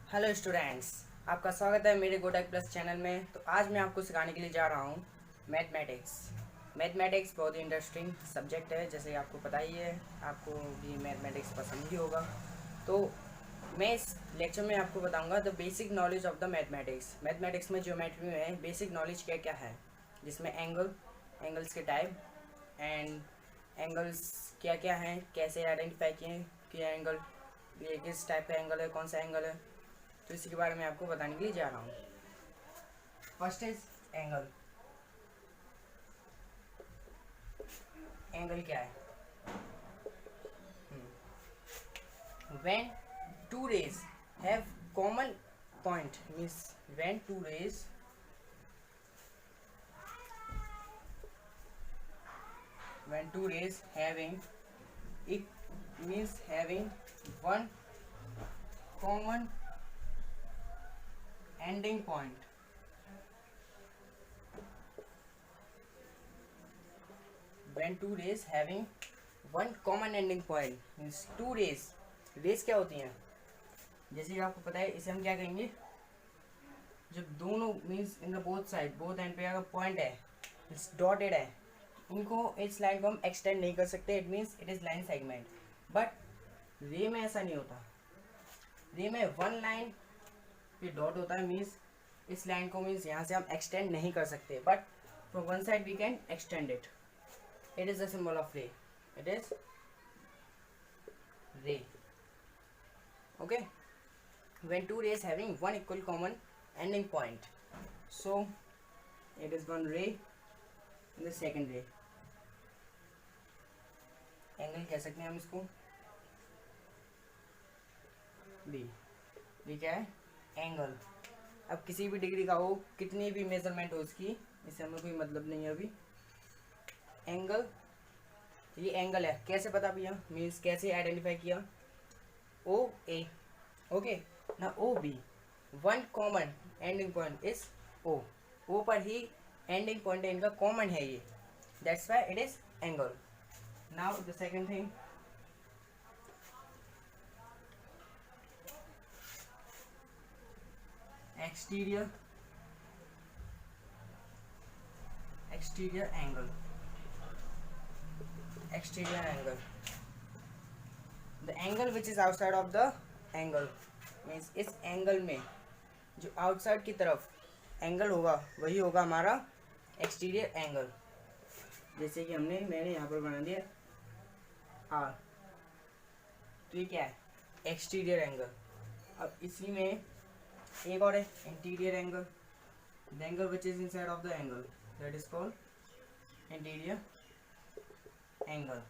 Hello students, आपका स्वागत है मेरे गोटेक प्लस चैनल में। तो आज मैं आपको सिखाने के लिए जा रहा हूँ मैथमेटिक्स। मैथमेटिक्स बहुत ही इंटरेस्टिंग सब्जेक्ट है, जैसे आपको पता ही है, आपको भी मैथमेटिक्स पसंद ही होगा। तो मैं इस लेक्चर में आपको बताऊंगा the basic knowledge of the mathematics. Mathematics में ज्योमेट्री में बेसिक नॉलेज क्या क्या है, जिसमें एंगल्स के टाइप एंड एंगल्स क्या क्या हैं, कैसे आइडेंटिफाई किए कि एंगल ये किस टाइप का एंगल है, कौन सा एंगल है। तो इसी के बारे में आपको बताने के लिए जा रहा हूँ। First is angle. एंगल क्या है? When two rays have common point means when two rays when two rays having it means having one common ending point. When two rays having one common ending point means two rays क्या होती हैं? जैसे कि आपको पता है, इसे हम क्या कहेंगे, जब दोनों means in the both side both and पे अगर पॉइंट है डॉटेड है, इनको इस लाइन को हम एक्सटेंड नहीं कर सकते, it means it is line segment. But रे में ऐसा नहीं होता। रे में वन लाइन पे डॉट होता है, मीन्स इस लाइन को मीन्स यहाँ से हम एक्सटेंड नहीं कर सकते, but from one side we can extend it. It is the symbol of ray, it is ray. Okay, when two rays having one equal common ending point, so it is one ray in the second ray। Angle कह सकते हैं हम इसको B. B क्या है? Angle. अब किसी भी डिग्री का हो, कितनी भी मेजरमेंट हो उसकी, इससे हमें कोई मतलब नहीं है अभी। एंगल, ये एंगल है। कैसे पता भैया, मीन्स कैसे आइडेंटिफाई किया? ओ ए, ओके ना O B, one common ending point is O. O पर ही एंडिंग पॉइंट है इनका, कॉमन है ये, that's why it is angle. Now the second thing, exterior angle. Exterior angle, the angle which is outside of the angle means इस angle में जो outside की तरफ एंगल होगा वही होगा हमारा एक्सटीरियर एंगल। जैसे कि मैंने यहाँ पर बना दिया आर, तो ये क्या है? Exterior angle. अब इसी में एक और है interior angle, the angle which is inside of the angle, that is called interior angle.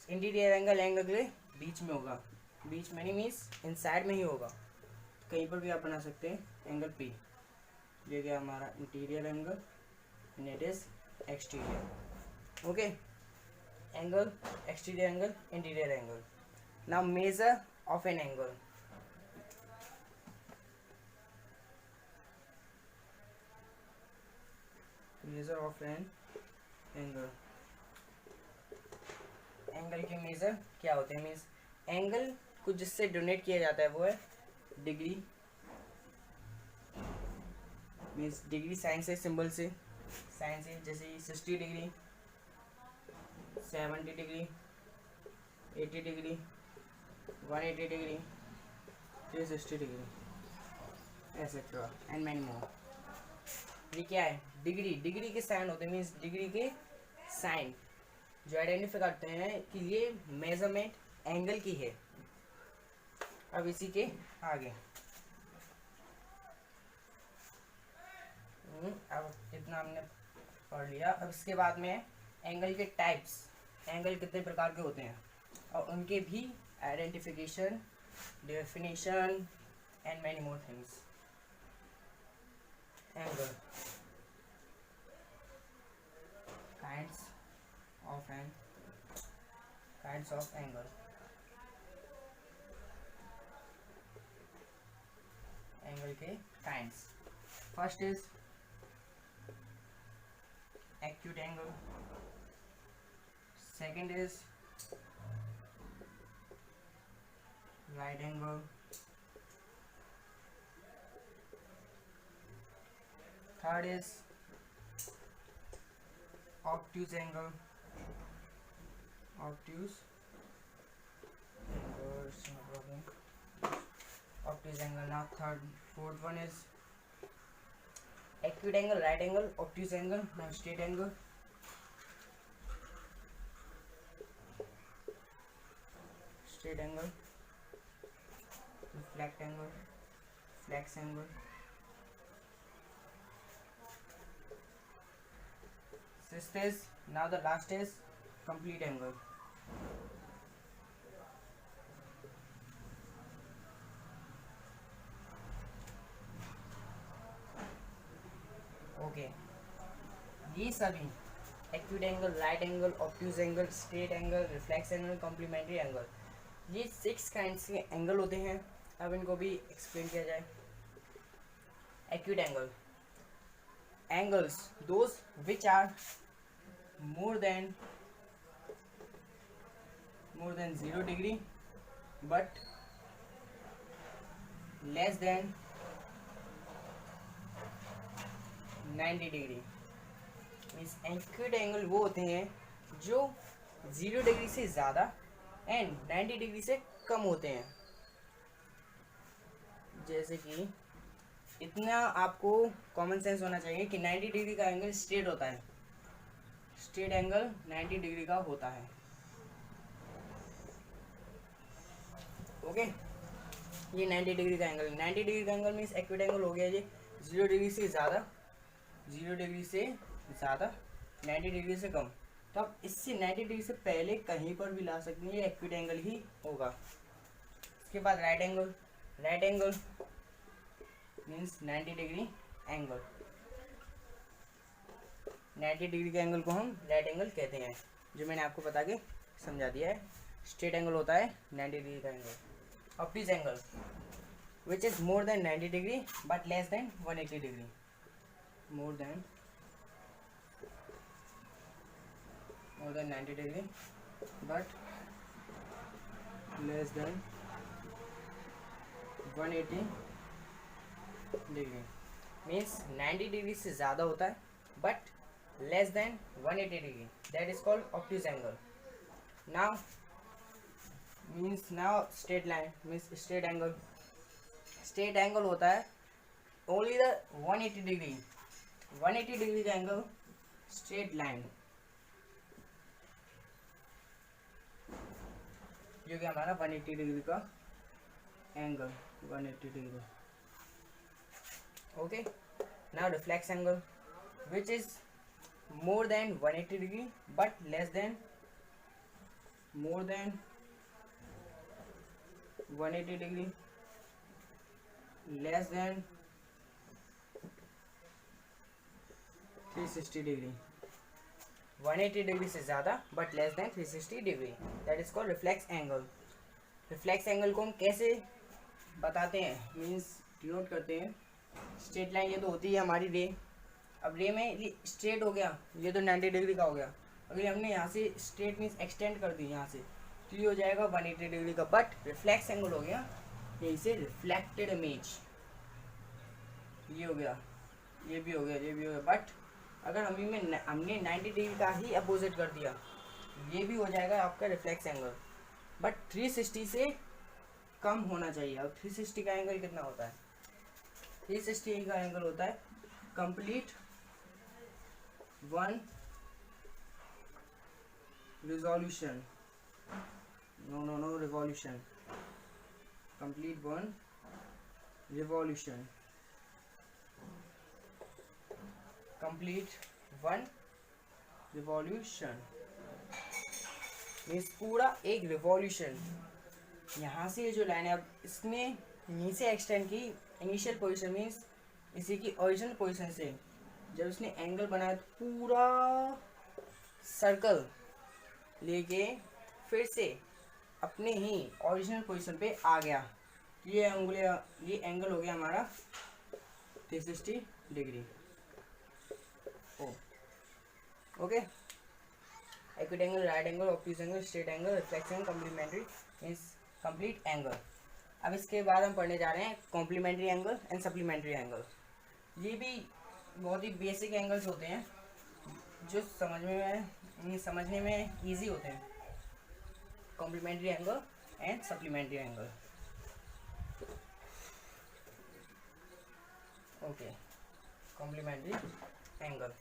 Interior angle के बीच में होगा, बीच में नहीं मीन्स इनसाइड में ही होगा। कहीं पर भी आप बना सकते हैं एंगल पी। ये गया हमारा interior angle and it is exterior. Okay, angle, exterior angle, interior angle. Now measure of an angle. Measure of an angle, angle के मेजर क्या होते हैं? मीन्स एंगल को जिससे डोनेट किया जाता है वो है डिग्री। मीन्स डिग्री साइन से, सिंबल से, साइन से, जैसे 60 degree, 70 degree, 80 degree, 180 degree, 360 degree, etcetera and many मोर। ये क्या है? डिग्री। डिग्री के साइन होते हैं, मीन्स डिग्री के साइन जो आइडेंटिफाई करते हैं कि ये मेजरमेंट एंगल की है। अब इसी के आगे अब इतना हमने पढ़ लिया। अब इसके बाद में एंगल के टाइप्स, एंगल कितने प्रकार के होते हैं और उनके भी identification, definition and many more things. Angle, kinds of angle. Angle के kinds, first is acute angle, second is right angle, third is obtuse angle. Obtuse angle. Now fourth one is acute angle, right angle, obtuse angle. Now straight angle. Straight angle, reflect angle, flex angle. Sixth is, now the last is complete angle. Okay, ये सभी acute angle, right angle, obtuse angle, straight angle, reflex angle, complementary angle, ये 6 kinds के angle होते हैं. अब इनको भी explain किया जाए. Acute angle, angles those which are more than 0 degree but less than 90 degree. Means acute angle वो होते हैं जो 0 डिग्री से ज़्यादा एंड 90 डिग्री से कम होते हैं. जैसे कि इतना आपको कॉमन सेंस होना चाहिए कि 90 डिग्री का एंगल स्ट्रेट होता है. स्ट्रेट एंगल 90 डिग्री का होता है. ओके, ये 90 डिग्री का एंगल. 90 डिग्री का एंगल मीन्स एक्यूट एंगल हो गया ये 0 डिग्री से ज़्यादा, 0 डिग्री से ज़्यादा, 90 डिग्री से कम. तो आप इससे 90 डिग्री से पहले कहीं पर भी ला सकते हैं, ये एक्यूट एंगल ही होगा. इसके बाद right angle. Right angle means 90 degree angle. 90 degree के एंगल को हम राइट एंगल कहते हैं, जो मैंने आपको बता के समझा दिया है. स्ट्रेट एंगल होता है 90 डिग्री का angle. Obtuse angle which is more than 90 degree but less than 180 degree. More than 90 degree but less than 180 degree. Means 90 degree से ज़्यादा होता है but less than 180 degree. That is called obtuse angle. Now straight line means straight angle. Straight angle होता है only the 180 degree. 180 degree का angle straight line, जो कि हमारा 180 डिग्री का angle, 180 degree. Okay, now reflex angle which is more than 180 degree but less than 180 degree, less than 360 degree. 180 degree से ज़्यादा but less than 360 degree. That is called reflex angle. Reflex angle को हम कैसे बताते हैं, means denote करते हैं. Straight line ये तो होती है हमारी रे. अब रे में ये स्ट्रेट हो गया, ये तो 90 डिग्री का हो गया. अगर हमने यहाँ से स्ट्रेट मीन्स एक्सटेंड कर दी यहाँ से, तो ये हो जाएगा 180 डिग्री का. बट रिफ्लेक्स एंगल हो गया यहीं से रिफ्लेक्टेड इमेज. ये हो गया, ये भी हो गया, ये भी हो गया. बट अगर हमने 90 डिग्री का ही अपोजिट कर दिया, ये भी हो जाएगा आपका रिफ्लेक्स एंगल. बट 360 से कम होना चाहिए. अब 360 का एंगल कितना होता है? 360 का एंगल होता है complete one resolution. No revolution. Complete one revolution. Complete one revolution means पूरा एक रिवॉल्यूशन. यहाँ से ये जो लाइन है, अब इसने नीचे एक्सटेंड की इनिशियल पोजीशन मीन्स इसी की ओरिजिनल पोजीशन से जब इसने एंगल बनाया तो पूरा सर्कल लेके फिर से अपने ही ओरिजिनल पोजीशन पे आ गया. ये एंगल हो गया हमारा 360 degree. Okay, acute angle, right angle, obtuse angle, straight angle, reflex angle, complementary means complete angle. अब इसके बाद हम पढ़ने जा रहे हैं complementary angle and supplementary angle. ये भी बहुत ही बेसिक एंगल्स होते हैं जो समझने में इजी होते हैं, complementary angle and supplementary angle. Okay, complementary angle.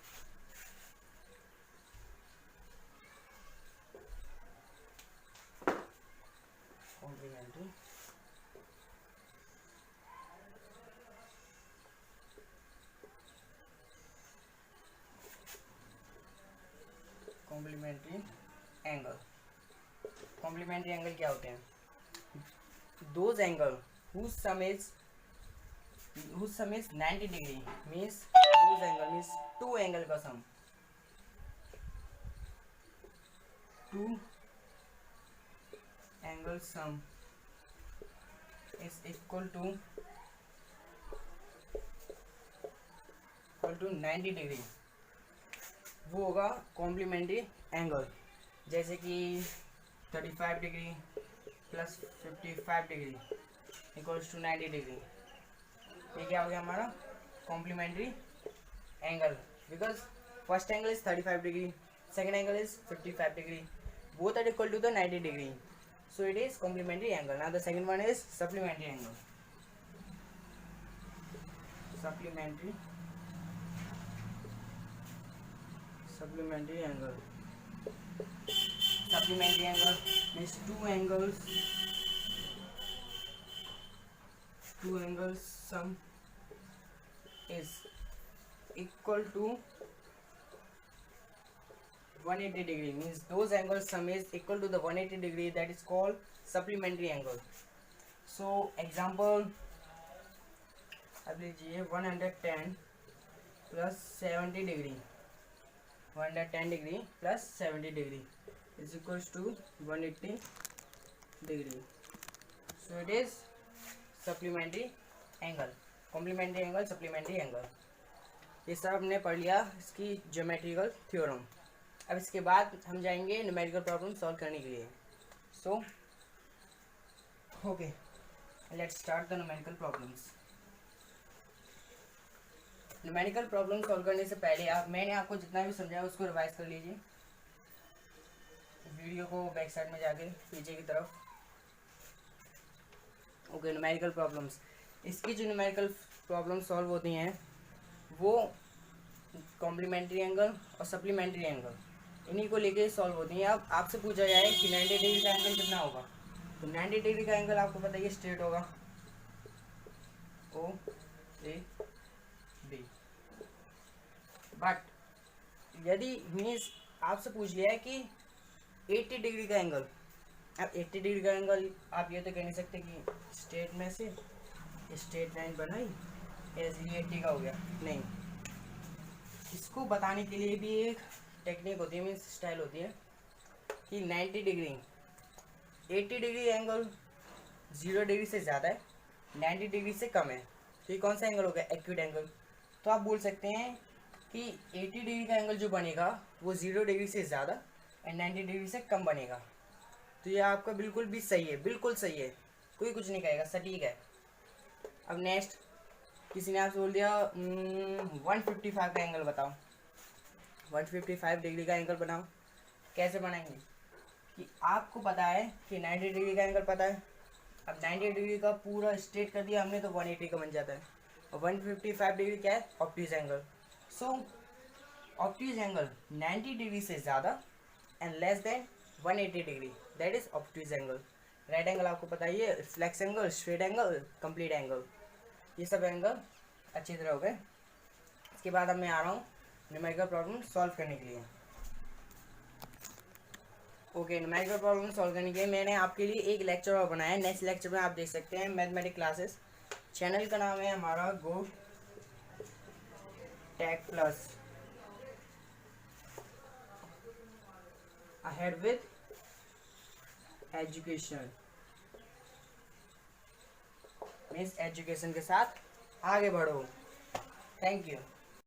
Complementary complementary angle. Complementary angle क्या होते हैं? Those angle whose sum is 90 degree means those angle means two angle का sum, two angle sum is equal to 90 degree, वो होगा complementary angle. जैसे कि 35 degree plus 55 degree equals to 90 degree, ये क्या हो गया हमारा complementary angle, because first angle is 35 degree, second angle is 55 degree, both are equal to the 90 degree, so it is complementary angle. Now the second one is supplementary angle. Supplementary angle. Supplementary angle means two angles sum is equal to 180 degree, means those angles sum is equal to the 180 degree, that is called supplementary angle. So example अब लीजिए 110 plus 70 degree, 110 degree plus 70 degree is equals to 180 degree, so it is supplementary angle, complementary angle, supplementary angle। ये सब हमने पढ़ लिया इसकी geometrical theorem. अब इसके बाद हम जाएंगे न्यूमेरिकल प्रॉब्लम सॉल्व करने के लिए। So okay, let's start the numerical problems. Numerical problem solve करने से पहले मैंने आपको जितना भी समझाया उसको रिवाइज कर लीजिए, वीडियो को बैक साइड में जाके पीछे की तरफ। ओके, न्यूमेरिकल प्रॉब्लम्स, इसकी जो न्यूमेरिकल प्रॉब्लम सॉल्व होती हैं वो कॉम्प्लीमेंट्री एंगल और सप्लीमेंट्री एंगल इन्हीं को लेके सॉल्व होती हैं। अब आपसे पूछा जाए कि 90 डिग्री का एंगल कितना होगा, तो 90 डिग्री का एंगल आपको पता है स्ट्रेट होगा ओ ए बी, बट यदि मीन्स आपसे पूछ लिया है कि 80 डिग्री का एंगल, अब 80 डिग्री का एंगल आप ये तो कह नहीं सकते कि स्ट्रेट में से स्ट्रेट लाइन बनाई इसलिए 80 का हो गया, नहीं। इसको बताने के लिए भी एक टेक्निक होती है, मीन्स स्टाइल होती है कि 90 डिग्री 80 डिग्री एंगल 0 डिग्री से ज़्यादा है, 90 डिग्री से कम है, तो ये कौन सा एंगल हो गया? Acute angle. तो आप बोल सकते हैं कि 80 डिग्री का एंगल जो बनेगा वो 0 डिग्री से ज़्यादा एंड 90 डिग्री से कम बनेगा। तो ये आपका बिल्कुल भी सही है, बिल्कुल सही है, कोई कुछ नहीं कहेगा, सटीक है। अब नेक्स्ट किसी ने आपसे बोल दिया 155 का एंगल बताओ, 155 डिग्री का एंगल बनाओ। कैसे बनाएंगे कि आपको पता है कि 90 डिग्री का एंगल पता है, अब 90 डिग्री का पूरा स्ट्रेट कर दिया हमने तो 180 का बन जाता है, और 155 डिग्री क्या है? Obtuse angle. So obtuse angle 90 degree से ज़्यादा and less than 180 degree, that is obtuse angle. Right angle आपको पता ही है, flex angle, straight angle, complete angle, ये सब एंगल अच्छी तरह हो गए। इसके बाद अब मैं आ रहा हूँ न्यूमेरिकल प्रॉब्लम सॉल्व करने के लिए। ओके, न्यूमेरिकल प्रॉब्लम सॉल्व करने के लिए मैंने आपके लिए एक लेक्चर और बनाया है, नेक्स्ट लेक्चर में आप देख सकते हैं मैथमेटिक्स क्लासेस। चैनल का नाम है हमारा go tech plus, ahead with education, means education के साथ आगे बढ़ो। Thank you.